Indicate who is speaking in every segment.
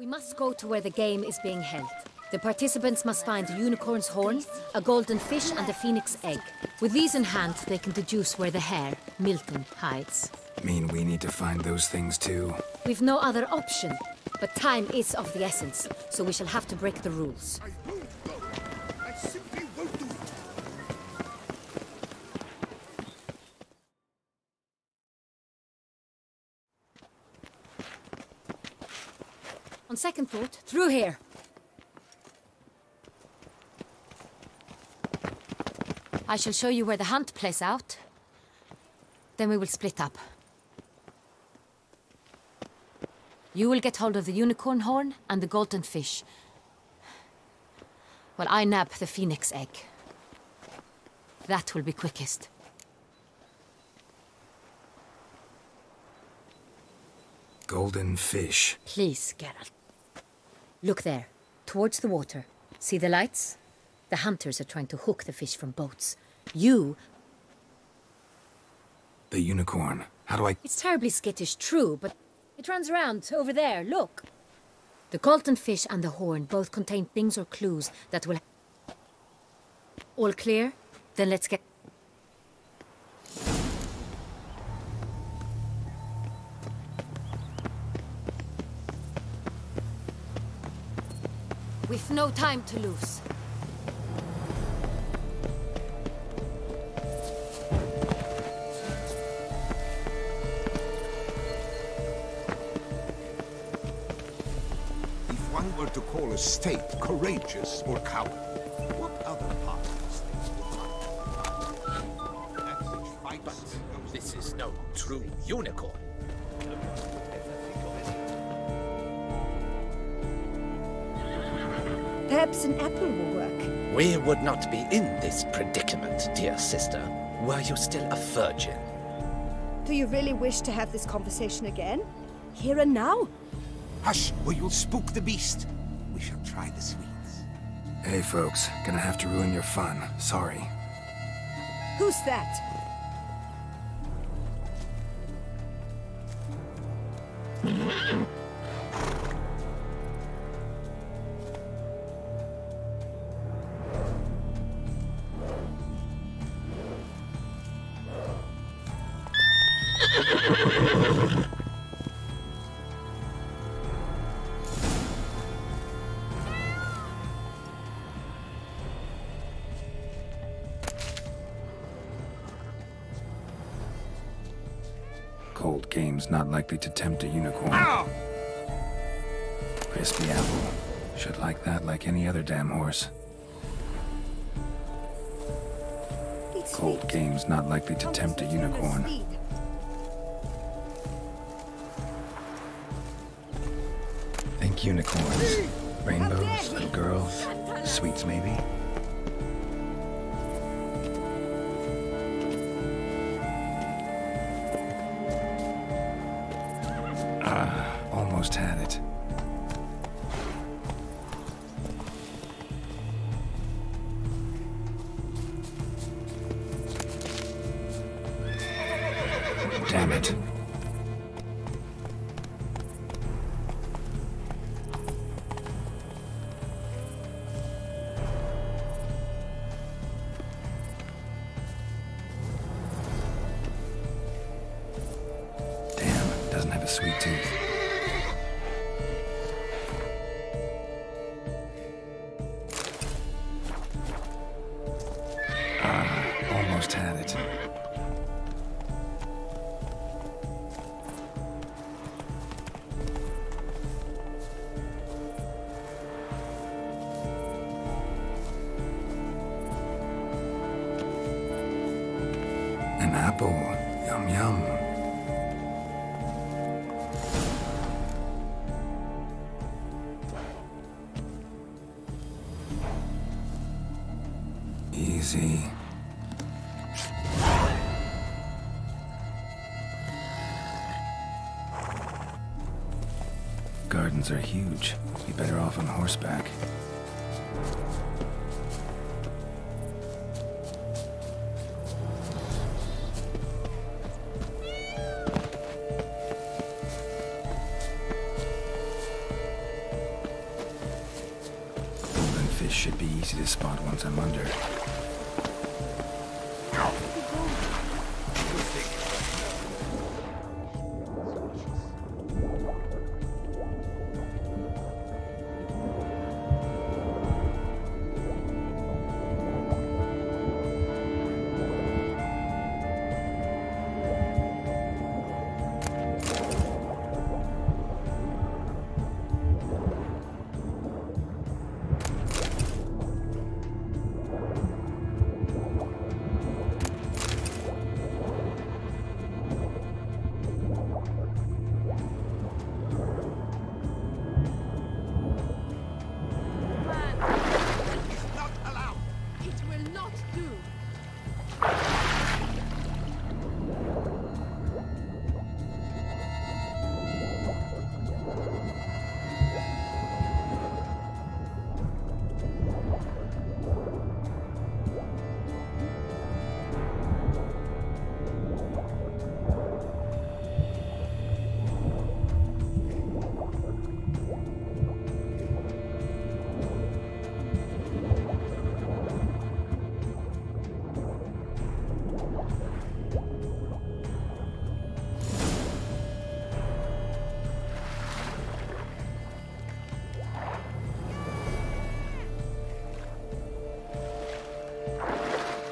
Speaker 1: We must go to where the game is being held. The participants must find a unicorn's horn, a golden fish, and a phoenix egg. With these in hand, they can deduce where the hare, Milton, hides.
Speaker 2: Mean we need to find those things too?
Speaker 1: We've no other option, but time is of the essence, so we shall have to break the rules.
Speaker 3: I won't go. I simply won't do it.
Speaker 1: On second thought, through here. I shall show you where the hunt plays out. Then we will split up. You will get hold of the unicorn horn and the golden fish, while I nab the phoenix egg. That will be quickest.
Speaker 2: Golden fish.
Speaker 1: Please, Geralt. Look there, towards the water. See the lights? The hunters are trying to hook the fish from boats. You...
Speaker 2: The unicorn. How do I...
Speaker 1: It's terribly skittish, true, but it runs around over there, look. The golden fish and the horn both contain things or clues that will... All clear? Then let's get... We've no time to lose.
Speaker 3: If one were to call a state courageous or coward, what other part of the state would fight? And such fights
Speaker 4: But this is no true unicorn.
Speaker 5: Perhaps an apple will work.
Speaker 4: We would not be in this predicament, dear sister, were you still a virgin.
Speaker 5: Do you really wish to have this conversation again? Here and now?
Speaker 3: Hush, or you'll spook the beast. We shall try the sweets.
Speaker 2: Hey folks, gonna have to ruin your fun. Sorry.
Speaker 5: Who's that?
Speaker 2: Cold game's not likely to tempt a unicorn.
Speaker 3: Ow!
Speaker 2: Crispy apple. Should like that like any other damn horse.
Speaker 5: It's
Speaker 2: Cold
Speaker 5: sweet.
Speaker 2: game's not likely to tempt a unicorn.
Speaker 5: Sweet.
Speaker 2: Think unicorns. Rainbows, little girls, sweets maybe. Almost had it. Damn it. Damn, doesn't have a sweet tooth. Almost had it. An apple. Yum yum. Easy. Gardens are huge. Be better off on horseback. this spot once I'm under.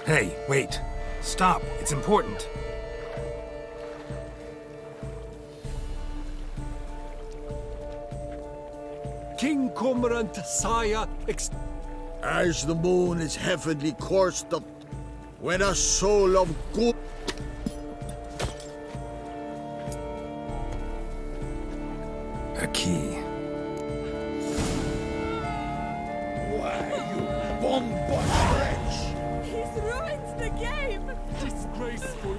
Speaker 2: Hey, wait. Stop. It's important.
Speaker 6: King Cormorant Saya
Speaker 7: As the moon is heavenly coursed up, when a soul of good...
Speaker 2: A key.
Speaker 7: Why, you bombard wretch!
Speaker 5: He's ruined the game!
Speaker 6: disgraceful.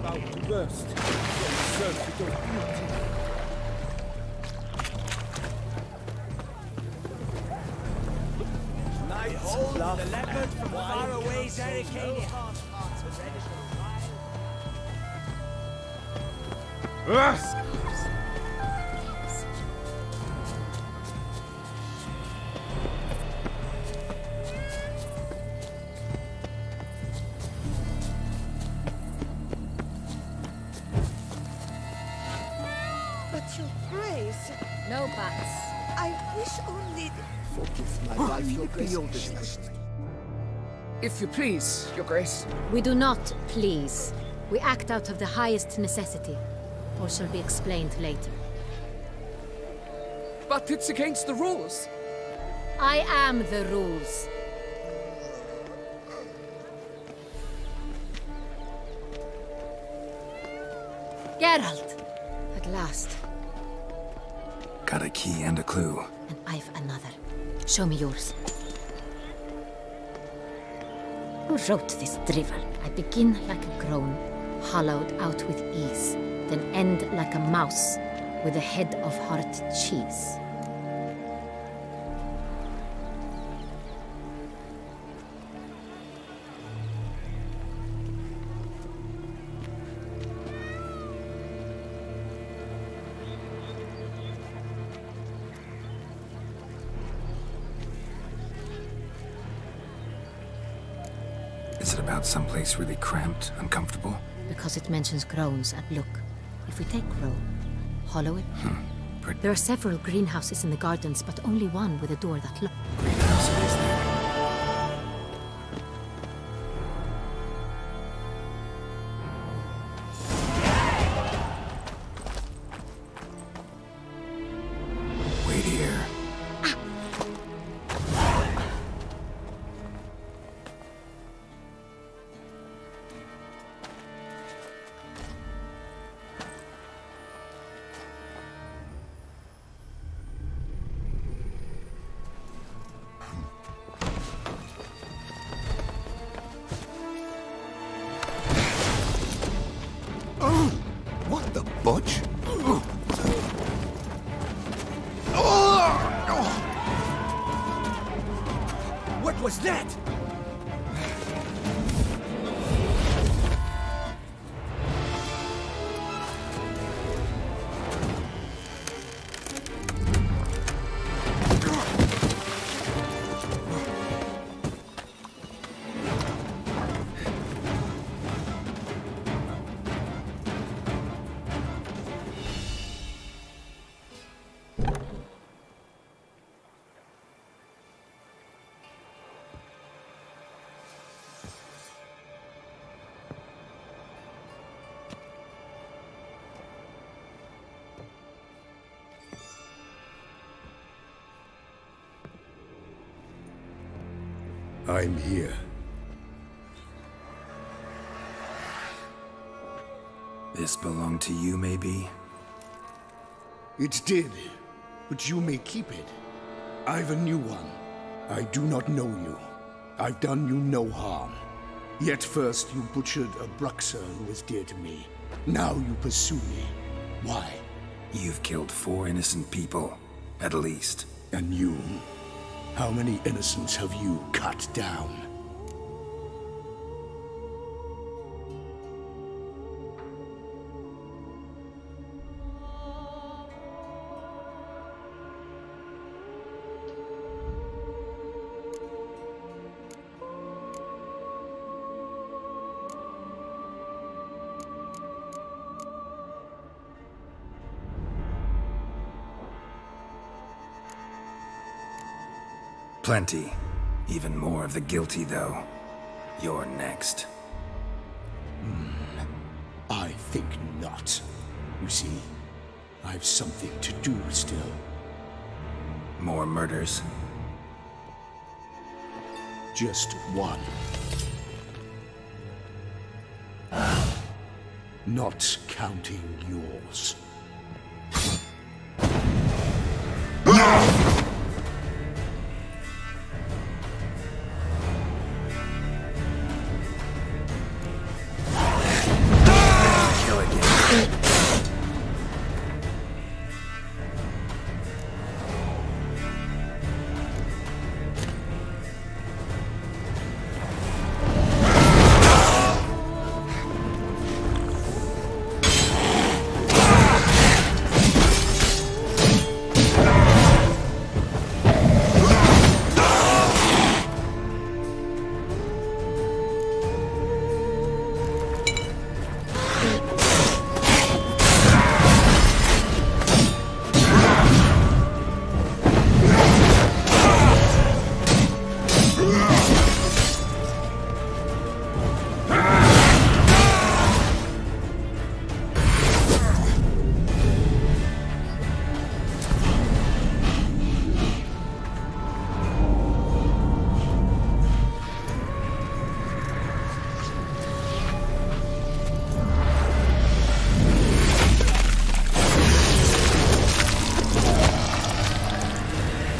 Speaker 6: About to burst. Surfeit of beauty.
Speaker 8: Behold the leopard from far away, Zerrikania.
Speaker 5: But your grace,
Speaker 1: No buts.
Speaker 5: I wish only...
Speaker 7: Forgive my wife, your grace.
Speaker 9: If you please, Your Grace.
Speaker 1: We do not please. We act out of the highest necessity. Or shall be explained later.
Speaker 9: But it's against the rules.
Speaker 1: I am the rules. Geralt! At last.
Speaker 2: Got a key and a clue.
Speaker 1: And I've another. Show me yours. Who wrote this drivel? I begin like a groan, hollowed out with ease, then end like a mouse with a head of hard cheese.
Speaker 2: Is it about someplace really cramped, uncomfortable?
Speaker 1: Because it mentions groans and look. If we take groan, hollow it. There are several greenhouses in the gardens, but only one with a door that looks.
Speaker 2: Greenhouse it is then. Wait here.
Speaker 6: I'm here.
Speaker 2: This belonged to you, maybe?
Speaker 3: It did, but you may keep it. I've a new one. I do not know you. I've done you no harm. Yet first you butchered a Bruxer who was dear to me. Now you pursue me. Why?
Speaker 2: You've killed 4 innocent people, at least.
Speaker 3: And you? How many innocents have you cut down?
Speaker 2: Plenty. Even more of the guilty, though. You're next.
Speaker 3: I think not. You see, I've something to do still.
Speaker 2: More murders?
Speaker 3: Just one. Not counting yours.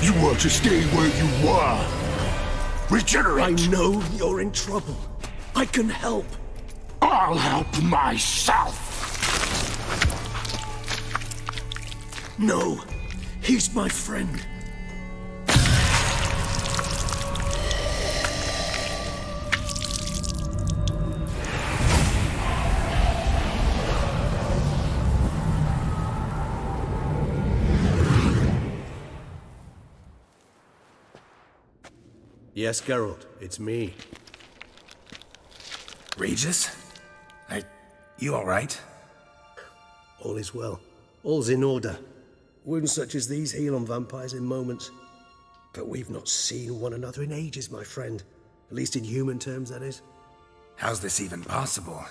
Speaker 3: You want to stay where you were. Regenerate.
Speaker 6: I know you're in trouble. I can help.
Speaker 3: I'll help myself.
Speaker 6: No, he's my friend.
Speaker 10: Yes, Geralt, it's me.
Speaker 2: Regis? You alright?
Speaker 10: All is well. All's in order. Wounds such as these heal on vampires in moments. But we've not seen one another in ages, my friend. At least in human terms, that is.
Speaker 2: How's this even possible?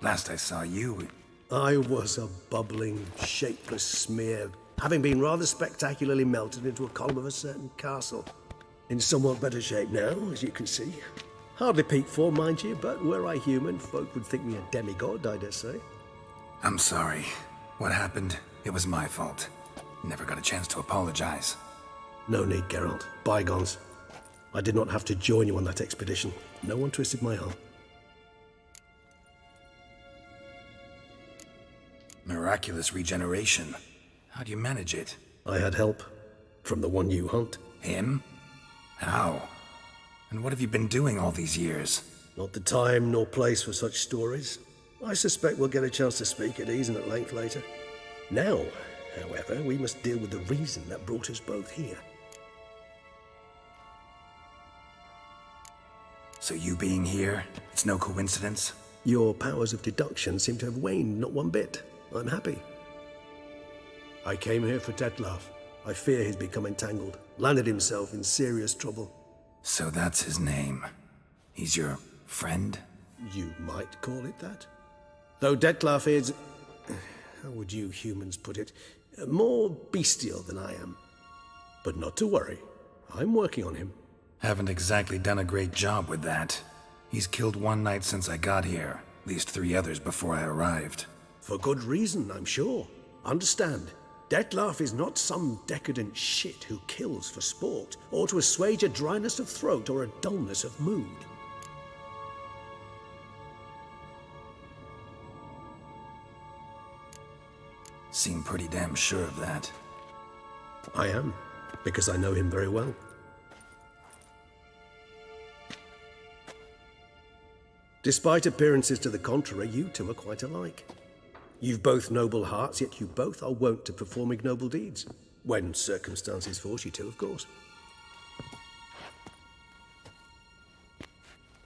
Speaker 2: Last I saw you...
Speaker 10: I was a bubbling, shapeless smear, having been rather spectacularly melted into a column of a certain castle. In somewhat better shape now, as you can see. Hardly peak form, mind you, but were I human, folk would think me a demigod, I dare say.
Speaker 2: I'm sorry. What happened, it was my fault. Never got a chance to apologize.
Speaker 10: No need, Geralt. Bygones. I did not have to join you on that expedition. No one twisted my arm.
Speaker 2: Miraculous regeneration. How do you manage it?
Speaker 10: I had help. From the one you hunt.
Speaker 2: Him? How? And what have you been doing all these years?
Speaker 10: Not the time nor place for such stories. I suspect we'll get a chance to speak at ease and at length later. Now, however, we must deal with the reason that brought us both here.
Speaker 2: So you being here, it's no coincidence?
Speaker 10: Your powers of deduction seem to have waned not one bit. I'm happy. I came here for Detlef. I fear he's become entangled, landed himself in serious trouble.
Speaker 2: So that's his name. He's your friend?
Speaker 10: You might call it that. Though Detlef is... how would you humans put it? More bestial than I am. But not to worry. I'm working on him.
Speaker 2: Haven't exactly done a great job with that. He's killed one knight since I got here, at least 3 others before I arrived.
Speaker 10: For good reason, I'm sure. Understand, Dettlaff is not some decadent shit who kills for sport, or to assuage a dryness of throat or a dullness of mood.
Speaker 2: Seem pretty damn sure of that.
Speaker 10: I am, because I know him very well. Despite appearances to the contrary, you two are quite alike. You've both noble hearts, yet you both are wont to perform ignoble deeds. When circumstances force you to, of course.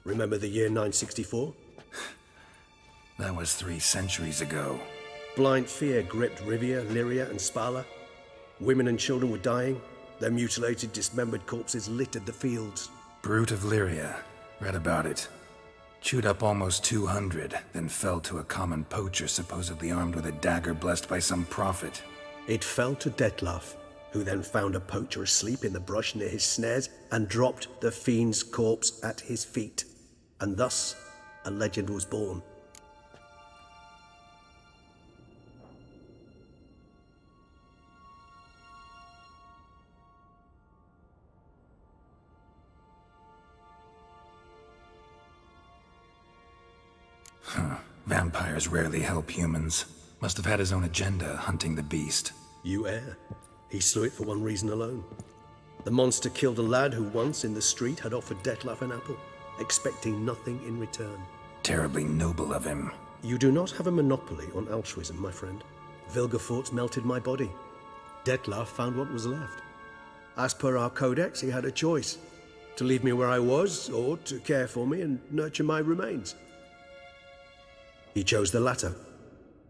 Speaker 10: Remember the year 964?
Speaker 2: That was 3 centuries ago.
Speaker 10: Blind fear gripped Rivia, Lyria, and Spala. Women and children were dying. Their mutilated, dismembered corpses littered the fields.
Speaker 2: Brute of Lyria. Read about it. Chewed up almost 200, then fell to a common poacher supposedly armed with a dagger blessed by some prophet.
Speaker 10: It fell to Dettlaff, who then found a poacher asleep in the brush near his snares and dropped the fiend's corpse at his feet. And thus, a legend was born.
Speaker 2: Vampires rarely help humans. Must have had his own agenda, hunting the beast.
Speaker 10: You err. He slew it for one reason alone. The monster killed a lad who once in the street had offered Dettlaff an apple, expecting nothing in return.
Speaker 2: Terribly noble of him.
Speaker 10: You do not have a monopoly on altruism, my friend. Vilgefortz melted my body. Dettlaff found what was left. As per our codex, he had a choice. To leave me where I was, or to care for me and nurture my remains. He chose the latter,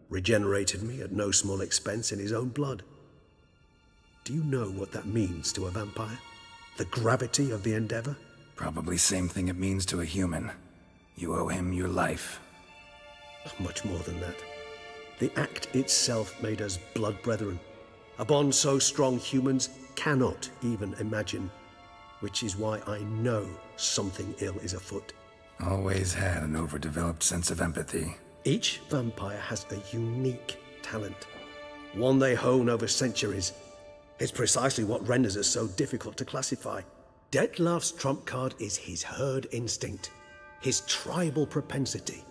Speaker 10: regenerated me at no small expense in his own blood. Do you know what that means to a vampire? The gravity of the endeavor?
Speaker 2: Probably same thing it means to a human. You owe him your life.
Speaker 10: Much more than that. The act itself made us blood brethren. A bond so strong humans cannot even imagine. Which is why I know something ill is afoot.
Speaker 2: Always had an overdeveloped sense of empathy.
Speaker 10: Each vampire has a unique talent, one they hone over centuries. It's precisely what renders us so difficult to classify. Dettlaff's trump card is his herd instinct, his tribal propensity.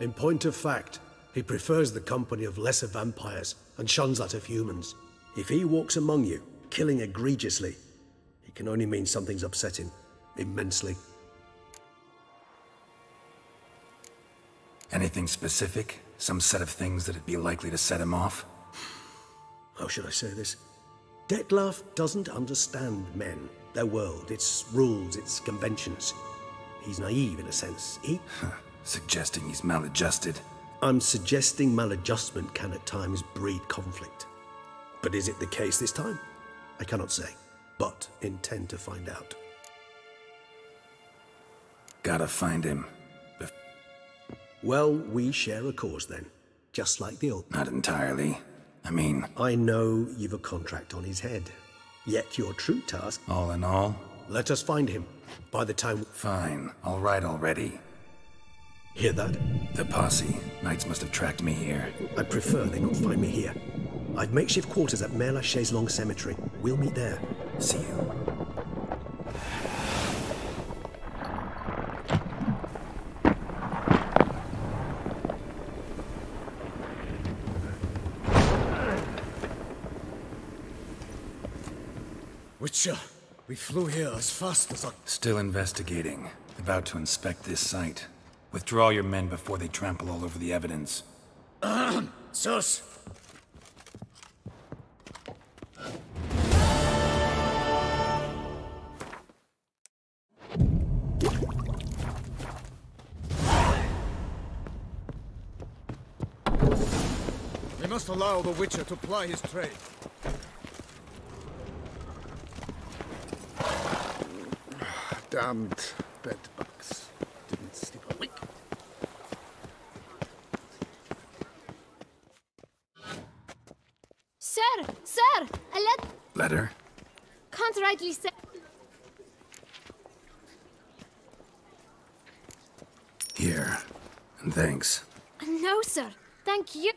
Speaker 10: In point of fact, he prefers the company of lesser vampires and shuns that of humans. If he walks among you, killing egregiously, it can only mean something's upset him immensely.
Speaker 2: Anything specific? Some set of things that'd be likely to set him off?
Speaker 10: How should I say this? Dettlaff doesn't understand men, their world, its rules, its conventions. He's naive in a sense.
Speaker 2: Suggesting he's maladjusted.
Speaker 10: I'm suggesting maladjustment can at times breed conflict. But is it the case this time? I cannot say, but intend to find out.
Speaker 2: Gotta find him.
Speaker 10: Well, we share a cause then, just like the old.
Speaker 2: Not entirely. I mean...
Speaker 10: I know you've a contract on his head, yet your true task...
Speaker 2: All in all?
Speaker 10: Let us find him. By the time...
Speaker 2: Fine. All right already.
Speaker 10: Hear that?
Speaker 2: The posse. Knights must have tracked me here.
Speaker 10: I prefer they not find me here. I've makeshift quarters at Mère Lachaise Long Cemetery. We'll meet there.
Speaker 2: See you.
Speaker 6: Witcher, we flew here as fast as I...
Speaker 2: Still investigating. About to inspect this site. Withdraw your men before they trample all over the evidence.
Speaker 6: Sus! We must allow the Witcher to ply his trade. Damned bedbugs. Didn't sleep a wink.
Speaker 11: Sir! Sir! A
Speaker 2: Letter?
Speaker 11: can't rightly say...
Speaker 2: here. And thanks.
Speaker 11: No, sir. Thank you.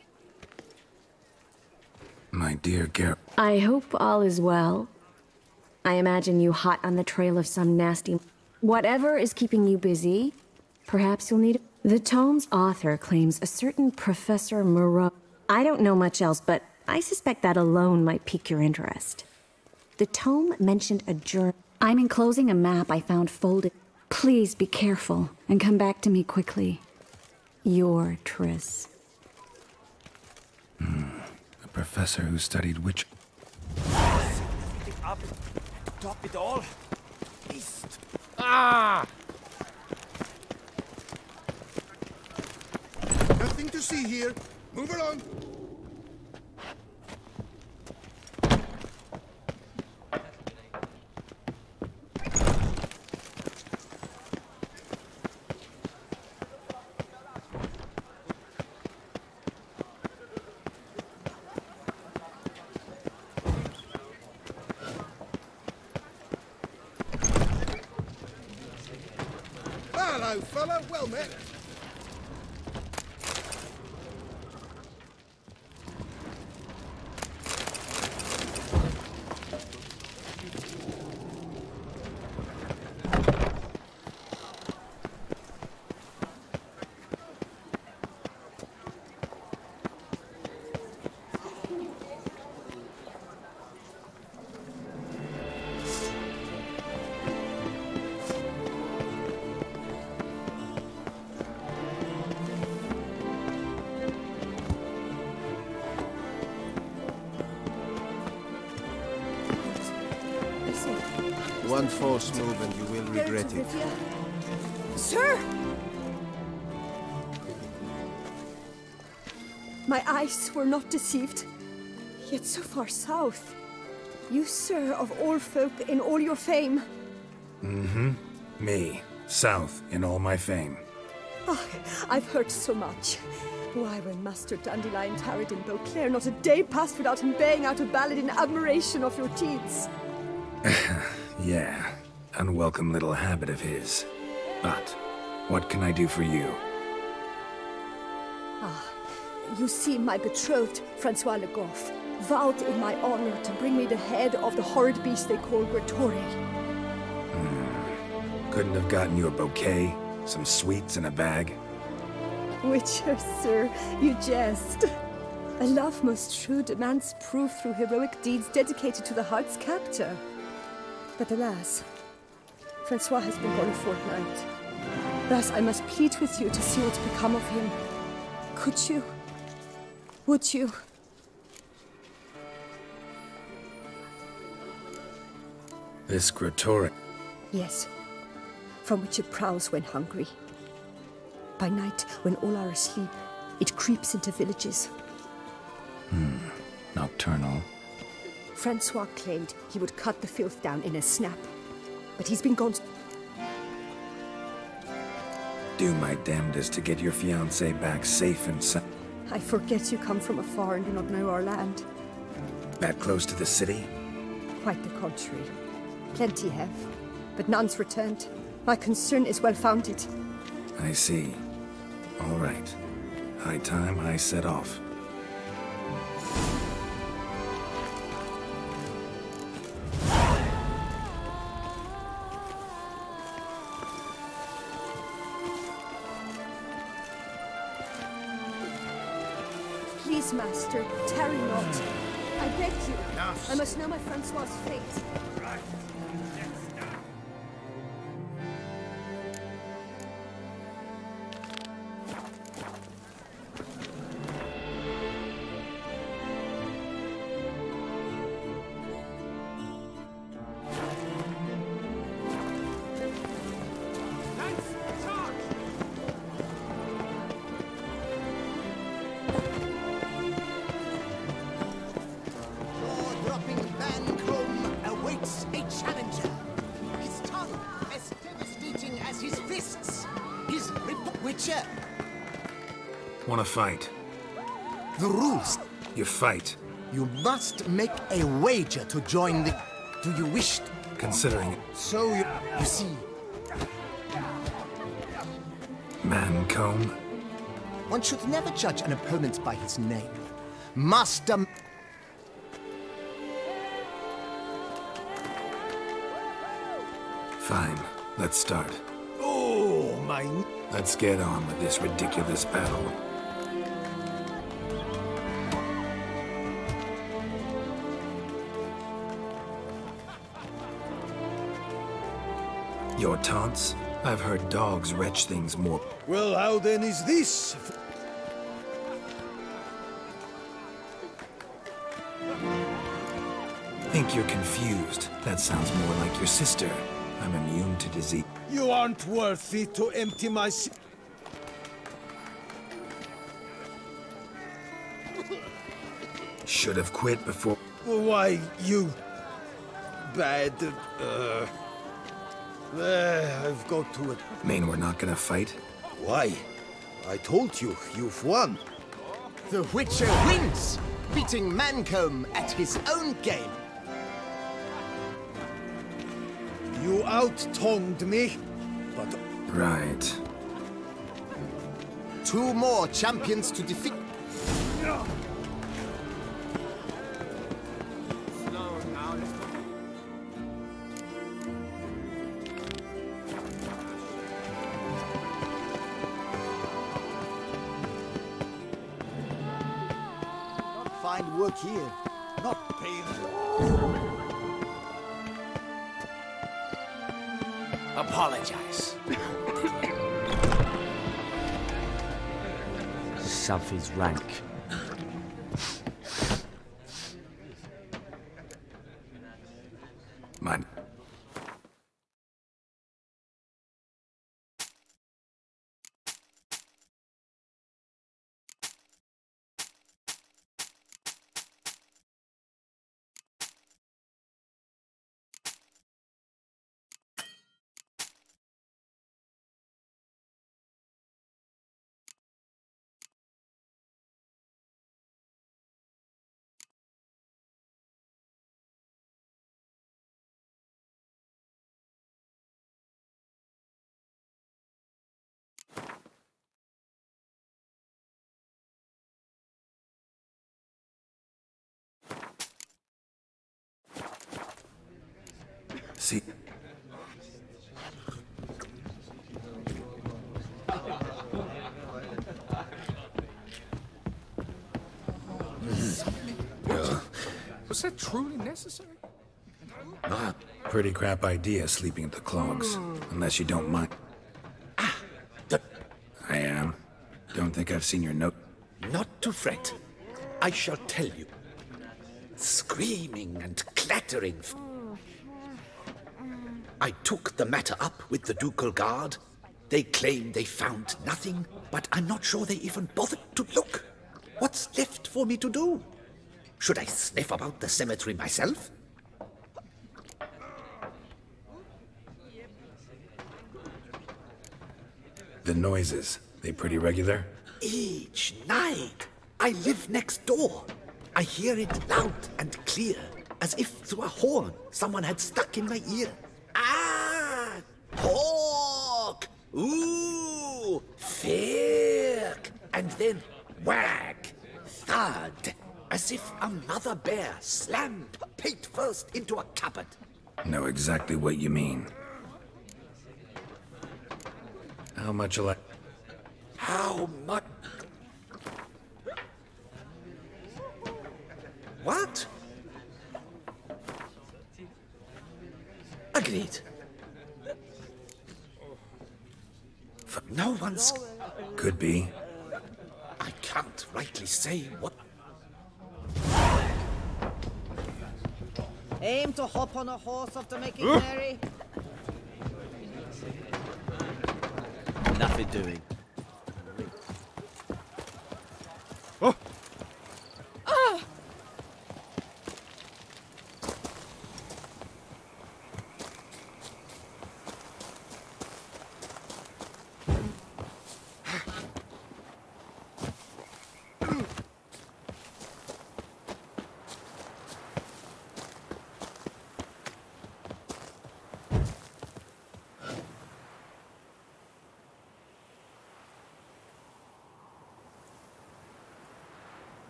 Speaker 2: My dear Gar...
Speaker 12: I hope all is well. I imagine you hot on the trail of some nasty... Whatever is keeping you busy, perhaps you'll need... The tome's author claims a certain Professor Moreau... I don't know much else, but I suspect that alone might pique your interest. The tome mentioned a journal. I'm enclosing a map I found folded. Please be careful and come back to me quickly. Your Triss.
Speaker 2: A professor who studied witch...
Speaker 8: Up, top it all. East.
Speaker 7: Ah! Nothing to see here. Move along. Hello, fella. Well met. One false move and you will regret it.
Speaker 5: Sir! My eyes were not deceived, yet so far south. You, sir, of all folk in all your fame.
Speaker 2: Me. South in all my fame.
Speaker 5: Oh, I've heard so much. Why, when Master Dandelion tarried in Beauclair, not a day passed without him baying out a ballad in admiration of your deeds.
Speaker 2: Yeah, unwelcome little habit of his. But, what can I do for you?
Speaker 5: You see, my betrothed, Francois Le Goff, vowed in my honor to bring me the head of the horrid beast they call Gretore.
Speaker 2: Couldn't have gotten you a bouquet, some sweets in a bag?
Speaker 5: Witcher, sir, you jest. A love most true demands proof through heroic deeds dedicated to the heart's captor. But alas, Francois has been gone a fortnight. Thus I must plead with you to see what's become of him. Could you? Would you?
Speaker 2: This Gretore...
Speaker 5: Yes, from which it prowls when hungry. By night, when all are asleep, it creeps into villages.
Speaker 2: Nocturnal.
Speaker 5: Francois claimed he would cut the filth down in a snap, but he's been gone...
Speaker 2: Do my damnedest to get your fiancé back safe and sound.
Speaker 5: I forget you come from afar and do not know our land.
Speaker 2: That close to the city?
Speaker 5: Quite the contrary. Plenty have, but none's returned. My concern is well-founded.
Speaker 2: I see. All right. High time I set off.
Speaker 5: Please, master, tarry not. I beg you. I must know my Francois' fate.
Speaker 2: Wanna fight?
Speaker 13: The rules.
Speaker 2: You fight.
Speaker 13: You must make a wager to join the... Do you wish to?
Speaker 2: Considering it.
Speaker 13: So you see...
Speaker 2: Mancomb?
Speaker 13: One should never judge an opponent by his name. Master...
Speaker 2: Fine, let's start.
Speaker 13: Oh, my...
Speaker 2: Let's get on with this ridiculous battle. Your taunts? I've heard dogs retch things more.
Speaker 7: Well, how then is this?
Speaker 2: Think you're confused. That sounds more like your sister. I'm immune to disease.
Speaker 7: You aren't worthy to empty my...
Speaker 2: Should have quit before...
Speaker 7: Why, you... bad... I've got to...
Speaker 2: Mean we're not gonna fight?
Speaker 7: Why? I told you, you've won.
Speaker 13: The Witcher wins, beating Mancomb at his own game.
Speaker 7: You out-tongued me, but...
Speaker 2: Right.
Speaker 13: 2 more champions to defeat. Find work here, not painful.
Speaker 8: Apologize. Something's rank.
Speaker 2: Mine. See?
Speaker 9: Was that truly necessary?
Speaker 2: Pretty crap idea sleeping at the clogs. Unless you don't mind. I am. Don't think I've seen your note.
Speaker 4: Not to fret. I shall tell you. Screaming and clattering. I took the matter up with the ducal guard. They claim they found nothing, but I'm not sure they even bothered to look. What's left for me to do? Should I sniff about the cemetery myself?
Speaker 2: The noises, they pretty regular?
Speaker 4: Each night. I live next door. I hear it loud and clear, as if through a horn someone had stuck in my ear. Ah! Hawk! Ooh! Firk! And then wag! Thud! As if a mother bear slammed pate first into a cupboard.
Speaker 2: Know exactly what you mean. How much'll I...
Speaker 4: How much? What? Agreed. No one's...
Speaker 2: Could be.
Speaker 4: I can't rightly say what...
Speaker 14: Aim to hop on a horse after making merry.
Speaker 8: Nothing doing.
Speaker 9: Oh!
Speaker 14: Ah!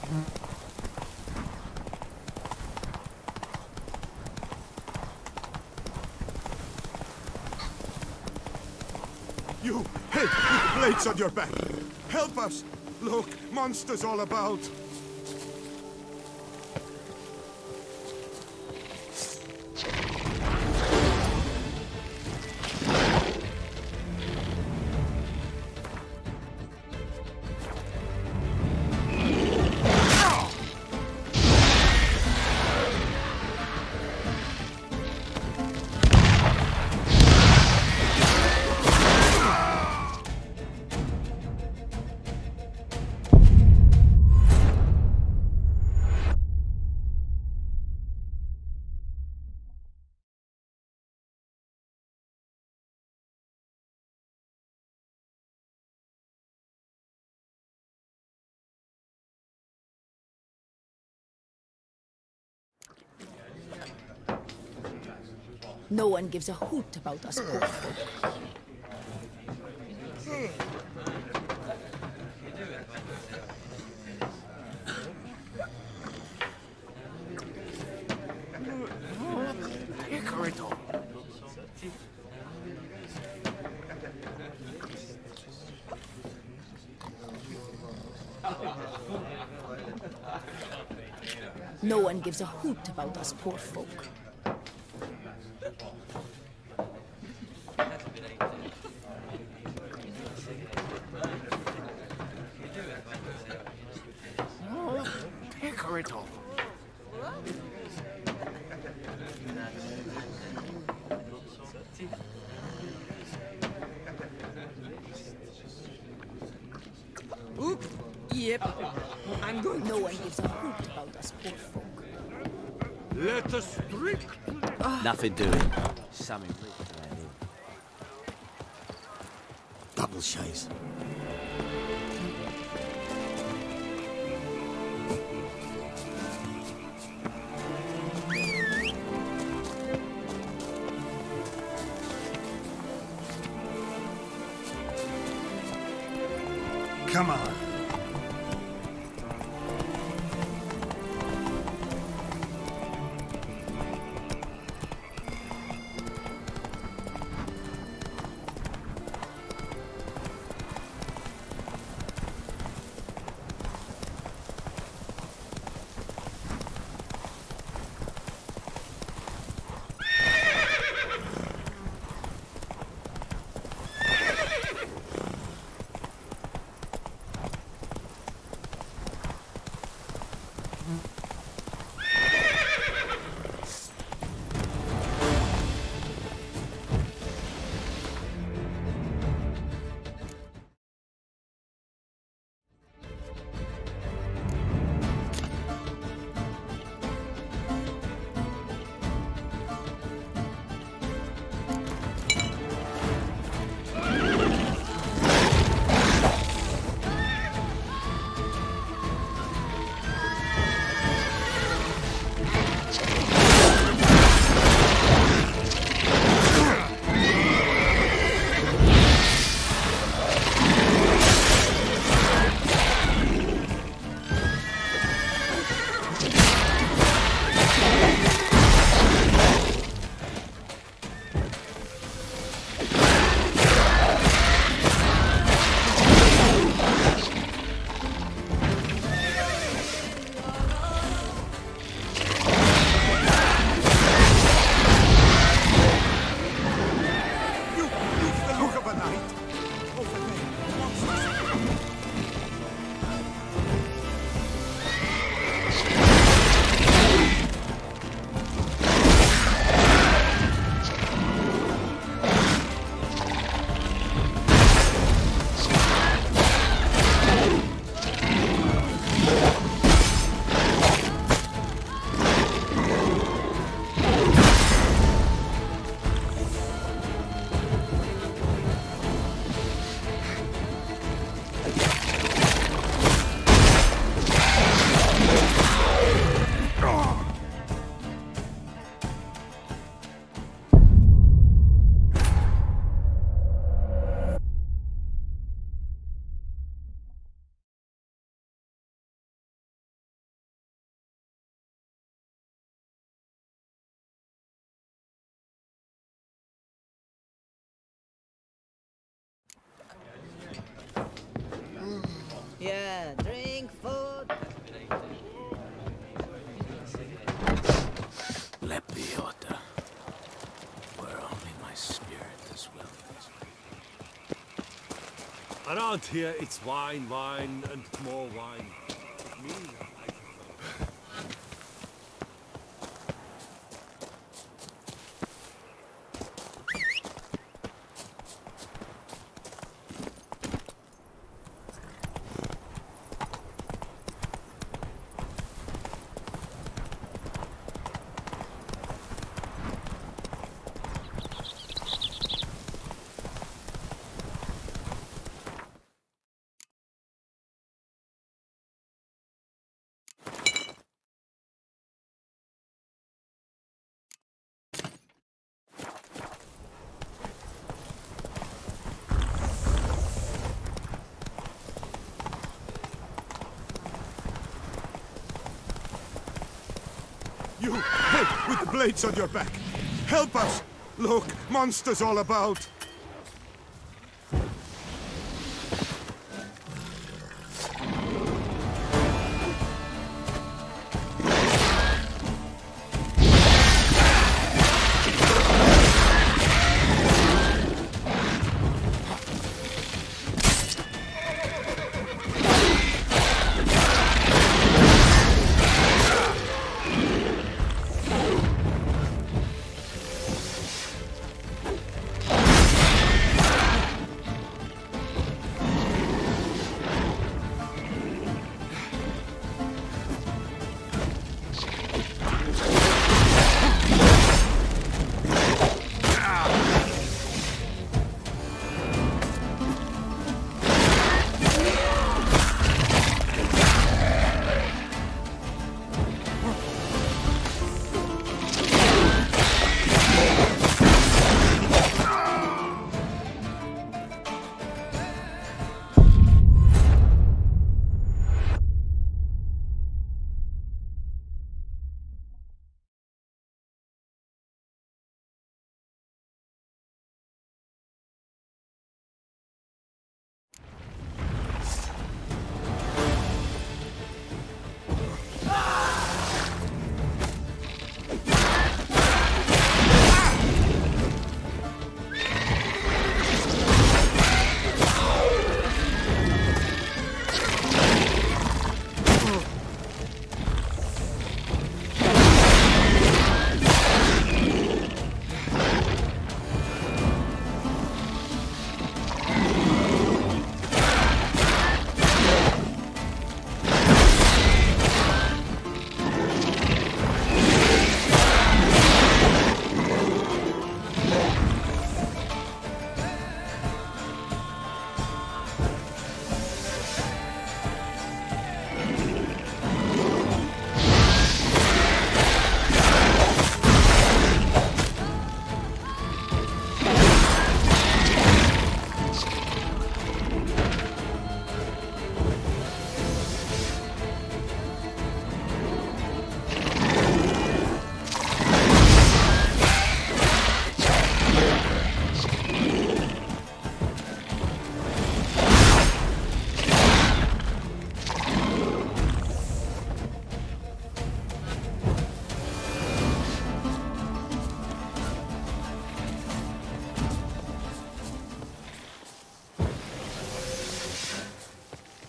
Speaker 15: You! Hey! With blades on your back! Help us! Look! Monsters all about!
Speaker 14: No one gives a hoot about us poor folk. No one gives a hoot about us poor folk.
Speaker 8: Oop. Yep. I'm going.
Speaker 14: No one gives a hoot about us poor folk.
Speaker 7: Let us drink.
Speaker 13: Nothing doing. Something double chase.
Speaker 2: Come on.
Speaker 14: Yeah, drink, food.
Speaker 16: Lepiota. Where only my spirit is willing.
Speaker 6: Around here, it's wine, wine, and more wine. Me,
Speaker 15: You, hey, with the blades on your back. Help us! Look, monsters all about.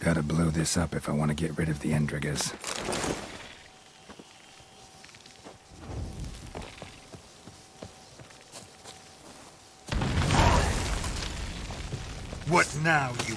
Speaker 2: Gotta blow this up if I want to get rid of the Endrigas.
Speaker 15: What now, you...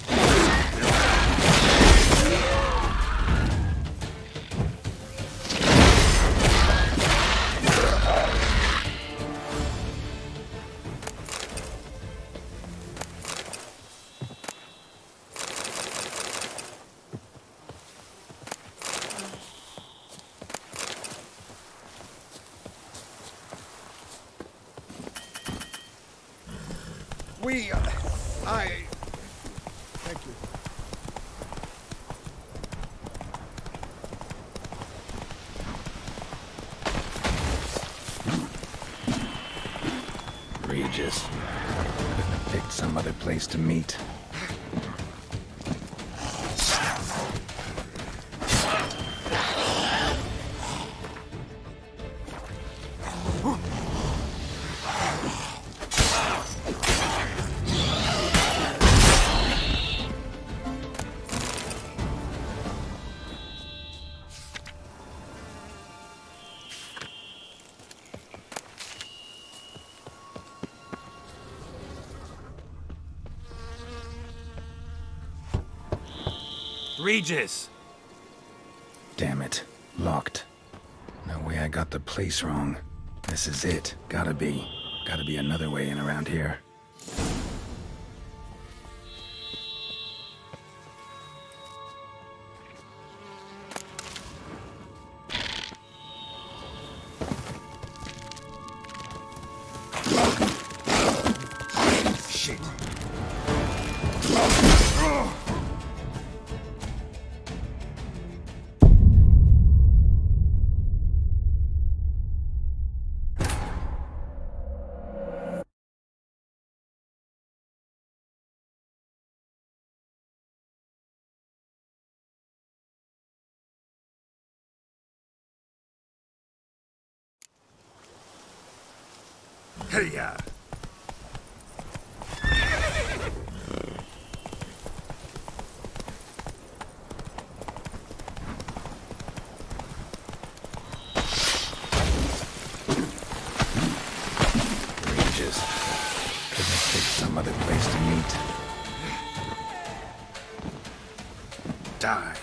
Speaker 3: Thank you.
Speaker 2: Regis. Couldn't have picked some other place to meet. Regis! Damn it. Locked. No way I got the place wrong. This is it. Gotta be. Gotta be another way in around here.
Speaker 3: Shit.
Speaker 2: Hey-ya! Regis. Couldn't have picked some other place to meet. Die.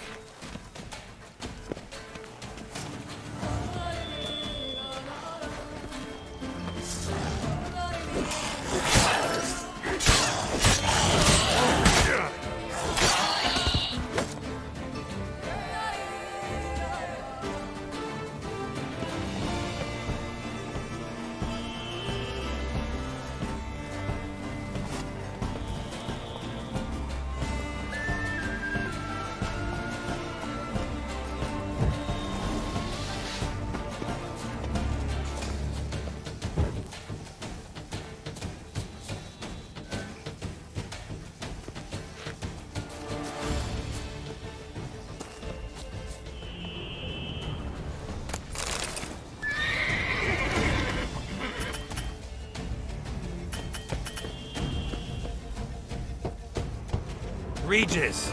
Speaker 2: Regis!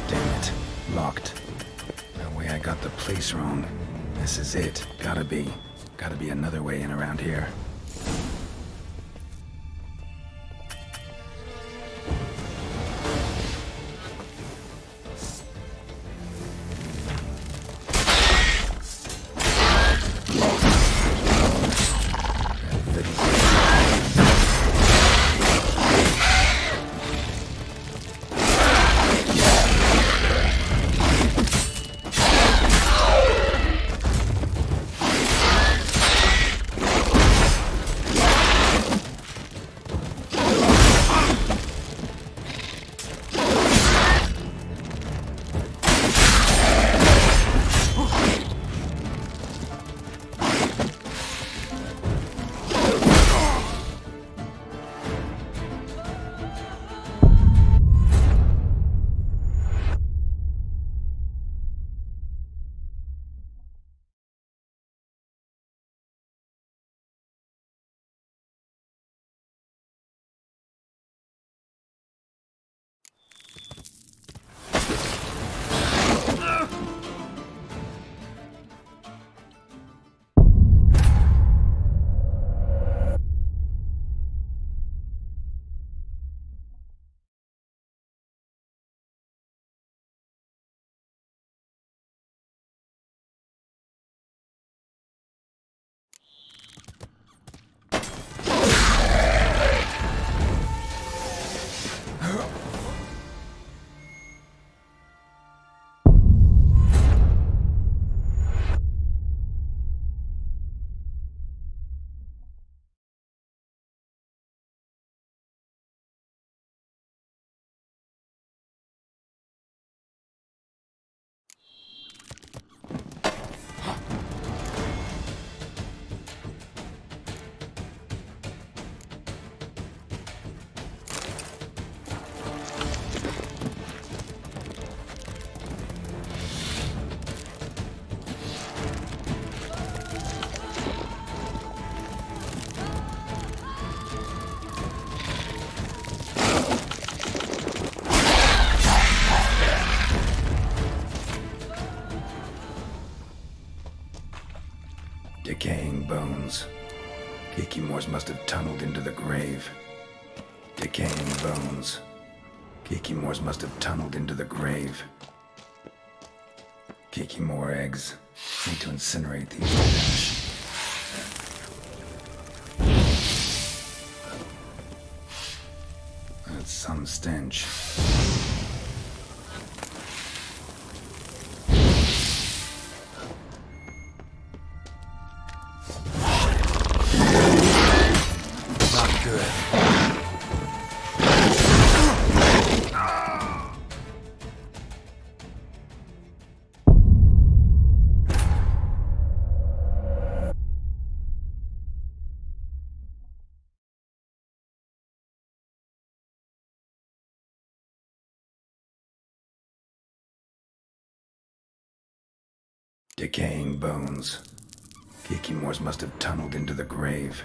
Speaker 2: Damn it. Locked. No way I got the place wrong. This is it. Gotta be. Gotta be another way in around here. Decaying bones. Kikimores must have tunneled into the grave. Decaying bones. Kikimores must have tunneled into the grave. Kikimore eggs. Need to incinerate these to ash. That's some stench. Not good. Decaying bones. Kikimores must have tunneled into the grave.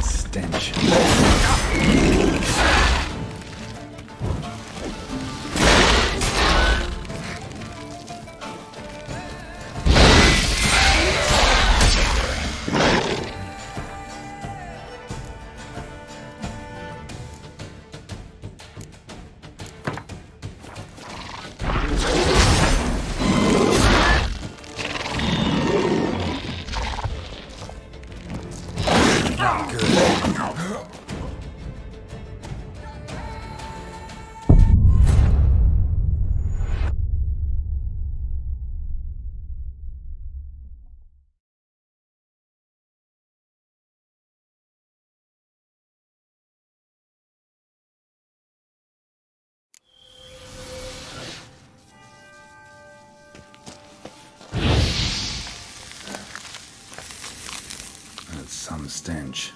Speaker 2: Stench. Not good. That's some stench.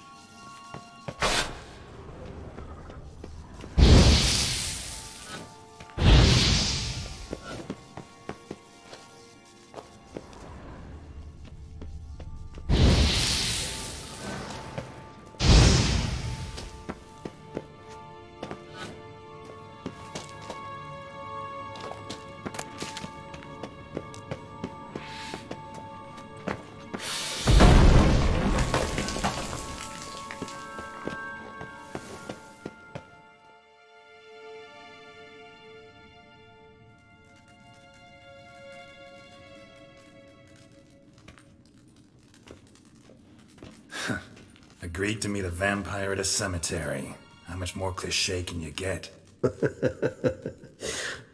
Speaker 2: Agreed to meet a vampire at a cemetery. How much more cliché can you get?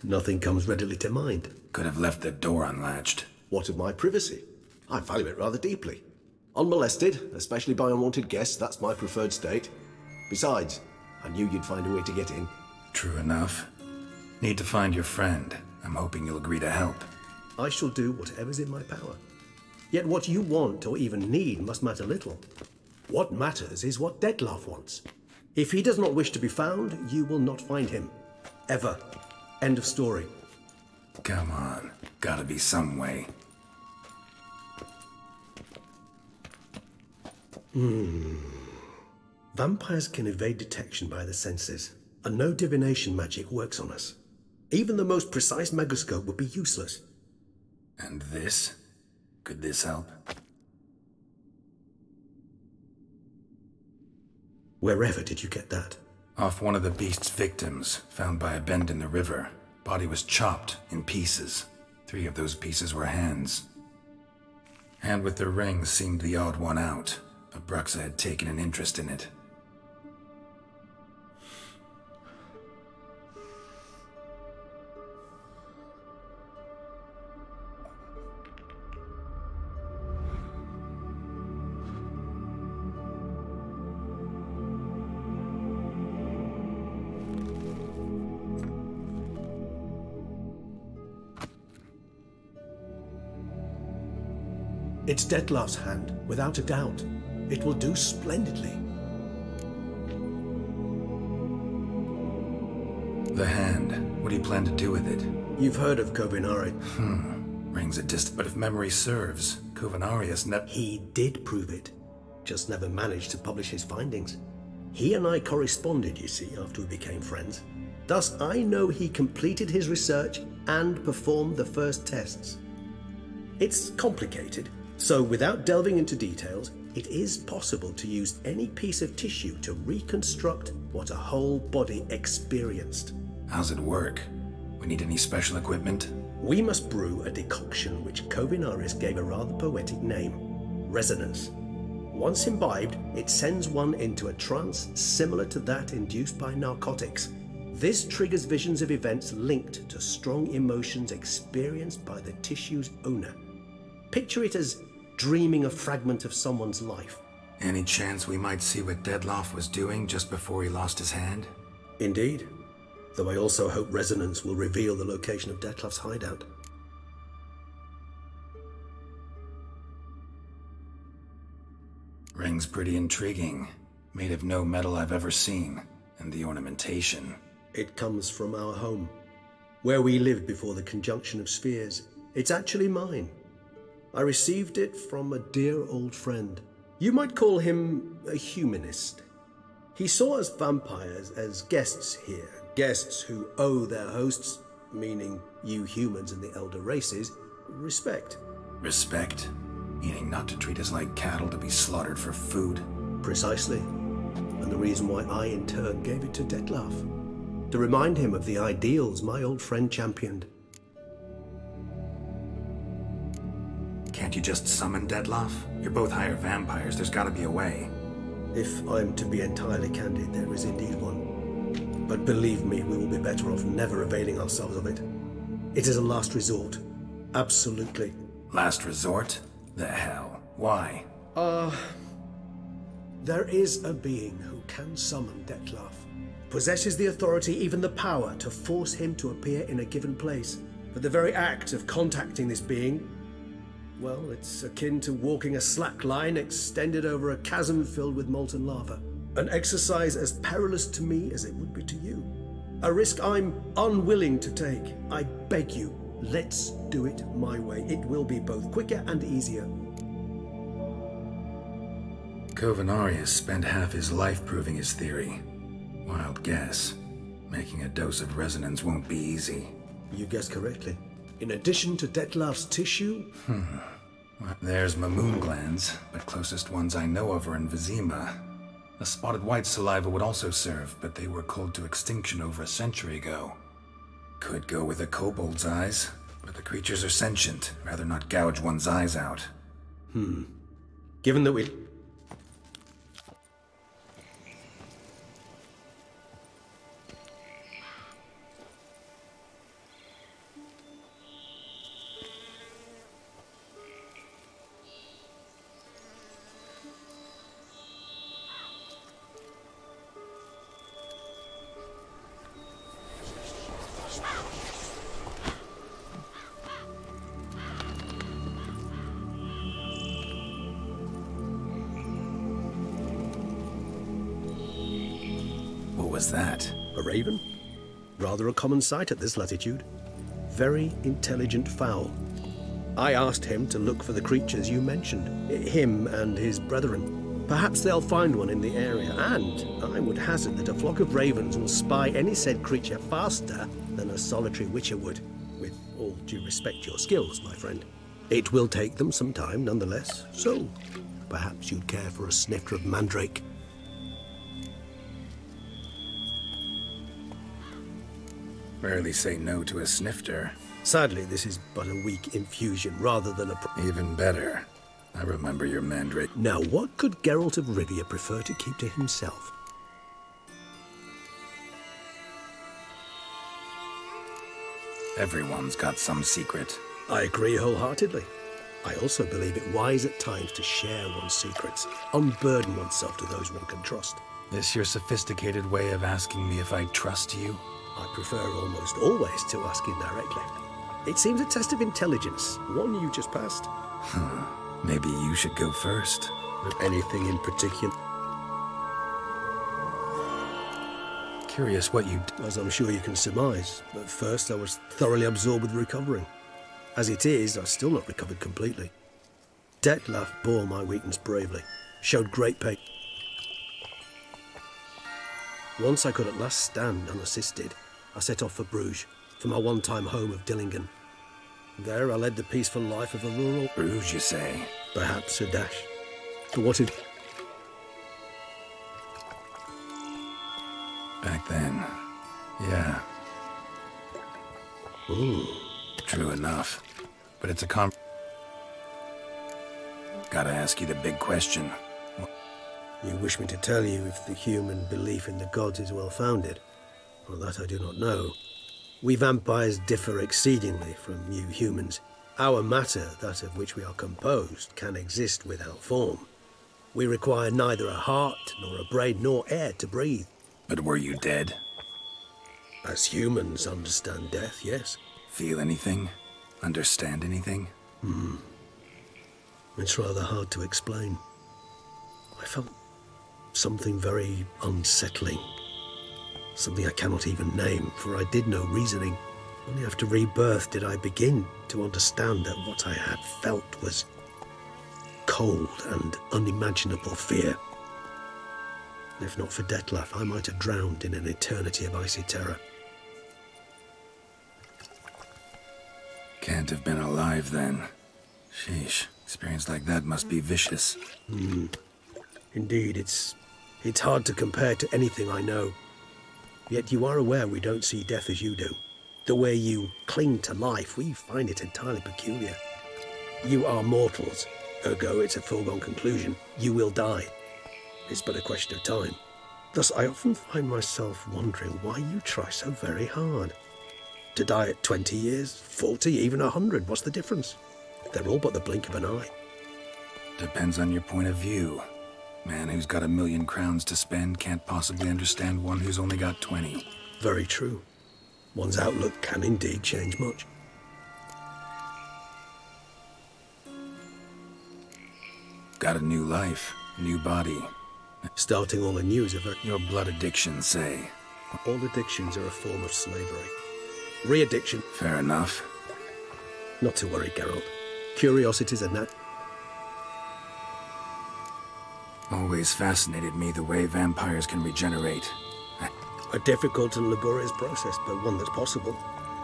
Speaker 10: Nothing comes readily to mind.
Speaker 2: Could have left the door unlatched.
Speaker 10: What of my privacy? I value it rather deeply. Unmolested, especially by unwanted guests, that's my preferred state. Besides, I knew you'd find a way to get in.
Speaker 2: True enough. Need to find your friend. I'm hoping you'll agree to help.
Speaker 10: I shall do whatever's in my power. Yet what you want or even need must matter little. What matters is what Dettlaff wants. If he does not wish to be found, you will not find him. Ever. End of story.
Speaker 2: Come on. Gotta be some way.
Speaker 10: Vampires can evade detection by the senses, and no divination magic works on us. Even the most precise megoscope would be useless.
Speaker 2: And this? Could this help?
Speaker 10: Wherever did you get that?
Speaker 2: Off one of the beast's victims, found by a bend in the river. Body was chopped in pieces. 3 of those pieces were hands. Hand with the ring seemed the odd one out. Abruxa had taken an interest in it.
Speaker 10: It's Dettlaff's hand, without a doubt. It will do splendidly.
Speaker 2: The hand. What do you plan to do with it?
Speaker 10: You've heard of Kovinari.
Speaker 2: Rings a distant, but if memory serves, Kovinarius
Speaker 10: He did prove it. Just never managed to publish his findings. He and I corresponded, you see, after we became friends. Thus, I know he completed his research and performed the first tests. It's complicated. So, without delving into details, it is possible to use any piece of tissue to reconstruct what a whole body experienced.
Speaker 2: How's it work? We need any special equipment?
Speaker 10: We must brew a decoction which Kovinarius gave a rather poetic name, resonance. Once imbibed, it sends one into a trance similar to that induced by narcotics. This triggers visions of events linked to strong emotions experienced by the tissue's owner. Picture it as dreaming a fragment of someone's life.
Speaker 2: Any chance we might see what Dettlaff was doing just before he lost his hand?
Speaker 10: Indeed. Though I also hope resonance will reveal the location of Dettlaff's hideout.
Speaker 2: Ring's pretty intriguing. Made of no metal I've ever seen. And the ornamentation.
Speaker 10: It comes from our home. Where we lived before the conjunction of spheres. It's actually mine. I received it from a dear old friend. You might call him a humanist. He saw us vampires as guests here, guests who owe their hosts, meaning you humans and the elder races, respect.
Speaker 2: Respect? Meaning not to treat us like cattle to be slaughtered for food?
Speaker 10: Precisely. And the reason why I in turn gave it to Dettlaff. To remind him of the ideals my old friend championed.
Speaker 2: Can't you just summon Dettlaff? You're both higher vampires, there's gotta be a way.
Speaker 10: If I'm to be entirely candid, there is indeed one. But believe me, we will be better off never availing ourselves of it. It is a last resort. Absolutely.
Speaker 2: Last resort? The hell? Why?
Speaker 10: There is a being who can summon Dettlaff. Possesses the authority, even the power, to force him to appear in a given place. But the very act of contacting this being, well, it's akin to walking a slack line extended over a chasm filled with molten lava. An exercise as perilous to me as it would be to you. A risk I'm unwilling to take. I beg you, let's do it my way. It will be both quicker and easier.
Speaker 2: Kovinarius spent half his life proving his theory. Wild guess. Making a dose of resonance won't be easy.
Speaker 10: You guessed correctly. In addition to Dettlaff's tissue?
Speaker 2: Well, there's Mamoon glands, but closest ones I know of are in Vizima. A spotted white saliva would also serve, but they were cold to extinction over a century ago. Could go with a kobold's eyes, but the creatures are sentient. Rather not gouge one's eyes out.
Speaker 10: Given that we...
Speaker 2: What was that?
Speaker 10: A raven? Rather a common sight at this latitude. Very intelligent fowl. I asked him to look for the creatures you mentioned. Him and his brethren. Perhaps they'll find one in the area, and I would hazard that a flock of ravens will spy any said creature faster than a solitary witcher would. With all due respect to your skills, my friend. It will take them some time, nonetheless, so perhaps you'd care for a snifter of mandrake.
Speaker 2: Rarely say no to a snifter.
Speaker 10: Sadly, this is but a weak infusion rather than a...
Speaker 2: Even better. I remember your mandrake.
Speaker 10: Now, what could Geralt of Rivia prefer to keep to himself?
Speaker 2: Everyone's got some secret.
Speaker 10: I agree wholeheartedly. I also believe it wise at times to share one's secrets, unburden oneself to those one can trust.
Speaker 2: This your sophisticated way of asking me if I trust you?
Speaker 10: I prefer almost always to ask indirectly. It seems a test of intelligence, one you just passed.
Speaker 2: Maybe you should go first.
Speaker 10: Anything in particular?
Speaker 2: Curious what you...
Speaker 10: As I'm sure you can surmise. At first, I was thoroughly absorbed with recovering. As it is, I've still not recovered completely. Detlef bore my weakness bravely, showed great pain. Once I could at last stand unassisted, I set off for Bruges, for my one-time home of Dillingen. There I led the peaceful life of a rural...
Speaker 2: Bruges, you say?
Speaker 10: Perhaps a dash. But what it...
Speaker 2: Back then, yeah. True enough. But it's a Gotta ask you the big question.
Speaker 10: You wish me to tell you if the human belief in the gods is well-founded? Well, that I do not know. We vampires differ exceedingly from you humans. Our matter, that of which we are composed, can exist without form. We require neither a heart, nor a brain, nor air to breathe.
Speaker 2: But were you dead?
Speaker 10: As humans understand death, yes.
Speaker 2: Feel anything? Understand anything?
Speaker 10: It's rather hard to explain. I felt something very unsettling. Something I cannot even name, for I did no reasoning. Only after rebirth did I begin to understand that what I had felt was cold and unimaginable fear. If not for Detlef, I might have drowned in an eternity of icy terror.
Speaker 2: Can't have been alive then. Sheesh, experience like that must be vicious.
Speaker 10: Indeed, it's hard to compare to anything I know. Yet you are aware we don't see death as you do. The way you cling to life, we find it entirely peculiar. You are mortals, ergo it's a foregone conclusion. You will die. It's but a question of time. Thus, I often find myself wondering why you try so very hard. To die at 20 years, 40, even 100, what's the difference? They're all but the blink of an eye.
Speaker 2: Depends on your point of view. Man who's got 1,000,000 crowns to spend can't possibly understand one who's only got 20.
Speaker 10: Very true. One's outlook can indeed change much.
Speaker 2: Got a new life, new body.
Speaker 10: Starting all anew is a very...
Speaker 2: Your blood addiction, say.
Speaker 10: All addictions are a form of slavery. Re-addiction...
Speaker 2: Fair enough.
Speaker 10: Not to worry, Geralt. Curiosity's a nat...
Speaker 2: Always fascinated me the way vampires can regenerate.
Speaker 10: A difficult and laborious process, but one that's possible,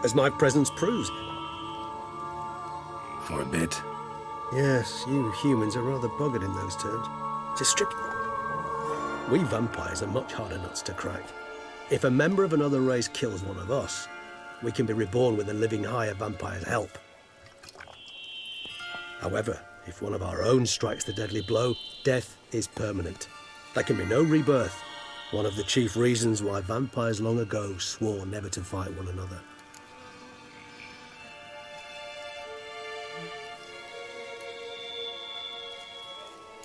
Speaker 10: as my presence proves.
Speaker 2: For a bit.
Speaker 10: Yes, you humans are rather buggered in those terms. To strip... We vampires are much harder nuts to crack. If a member of another race kills one of us, we can be reborn with a living higher vampire's help. However, if one of our own strikes the deadly blow, death is permanent. There can be no rebirth. One of the chief reasons why vampires long ago swore never to fight one another.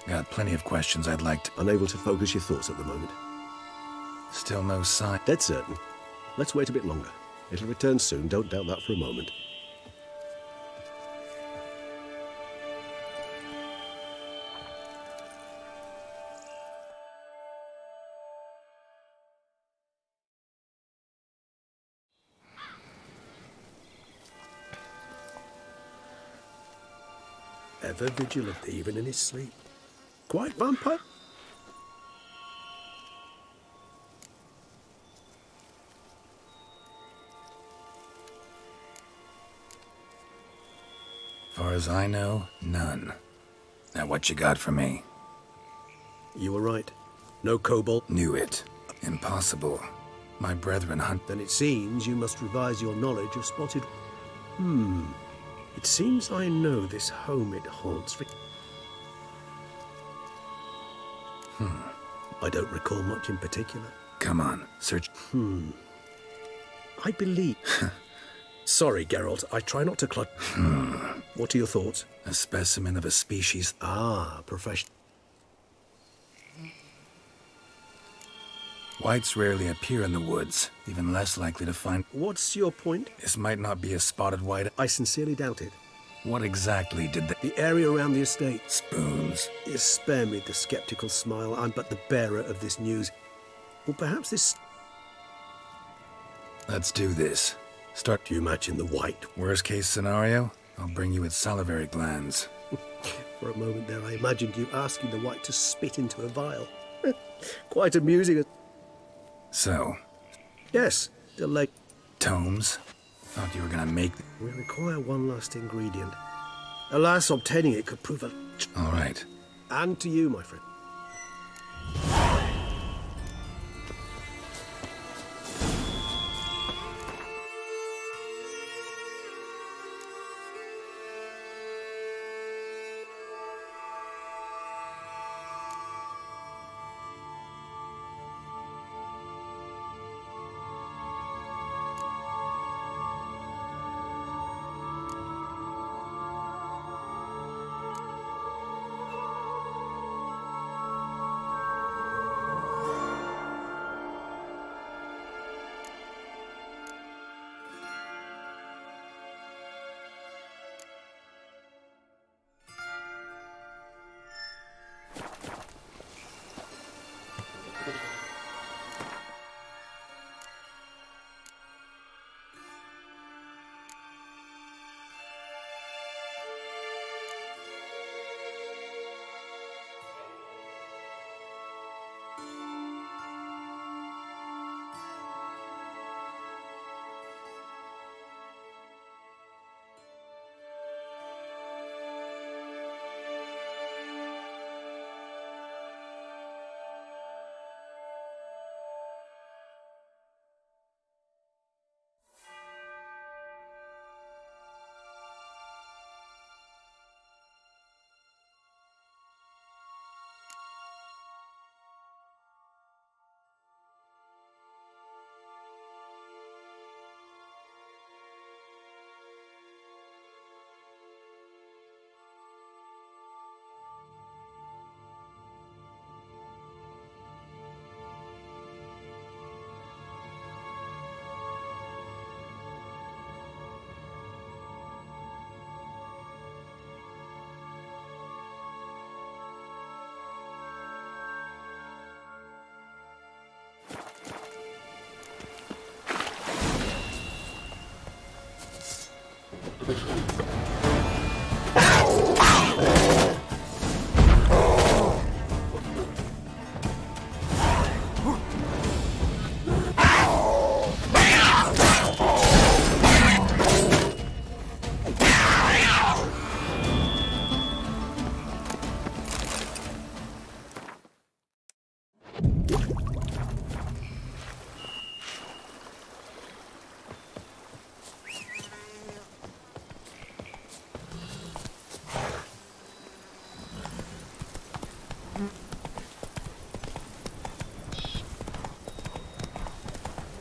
Speaker 2: Got plenty of questions I'd like to...
Speaker 10: Unable to focus your thoughts at the moment.
Speaker 2: Still no sign.
Speaker 10: Dead certain. Let's wait a bit longer. It'll return soon, don't doubt that for a moment. Ever vigilant, even in his sleep. Quite vampire?
Speaker 2: far as I know, none. Now what you got for me?
Speaker 10: You were right. No kobold.
Speaker 2: Knew it. Impossible. My brethren hunt.
Speaker 10: Then it seems you must revise your knowledge of spotted... It seems I know this home it haunts. I don't recall much in particular.
Speaker 2: Come on, search.
Speaker 10: I believe... Sorry, Geralt, I try not to clutch... What are your thoughts?
Speaker 2: A specimen of a species...
Speaker 10: Ah, professional.
Speaker 2: Whites rarely appear in the woods, even less likely to find...
Speaker 10: What's your point?
Speaker 2: This might not be a spotted white...
Speaker 10: I sincerely doubt it.
Speaker 2: What exactly did
Speaker 10: The area around the estate.
Speaker 2: Spoons.
Speaker 10: Spare me the skeptical smile. I'm but the bearer of this news. Or perhaps this...
Speaker 2: Let's do this. Start...
Speaker 10: Do you imagine the white?
Speaker 2: Worst case scenario, I'll bring you its salivary glands.
Speaker 10: For a moment there, I imagined you asking the white to spit into a vial. Quite amusing.
Speaker 2: So?
Speaker 10: Yes, delay.
Speaker 2: Tomes? Thought you were gonna make...
Speaker 10: We require one last ingredient. Alas, obtaining it could prove a...
Speaker 2: All right.
Speaker 10: And to you, my friend.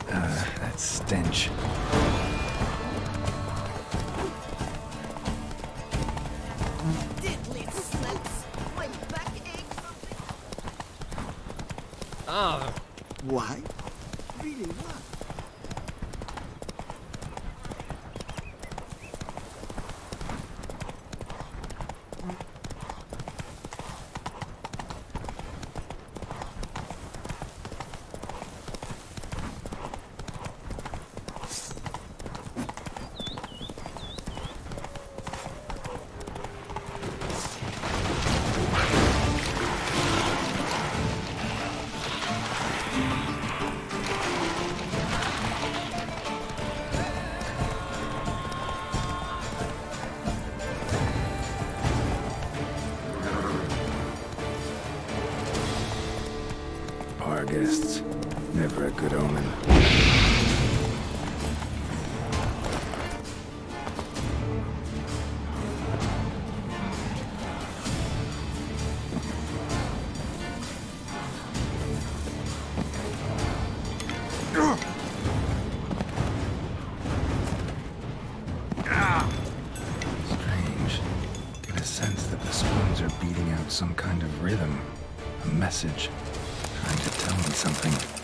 Speaker 2: That stench.
Speaker 14: Deadly smells. My back aches.
Speaker 13: Ah. Why? Really, what?
Speaker 2: guests. Never a good omen. Strange. Get a sense that the spoons are beating out some kind of rhythm. A message. Trying to tell me something.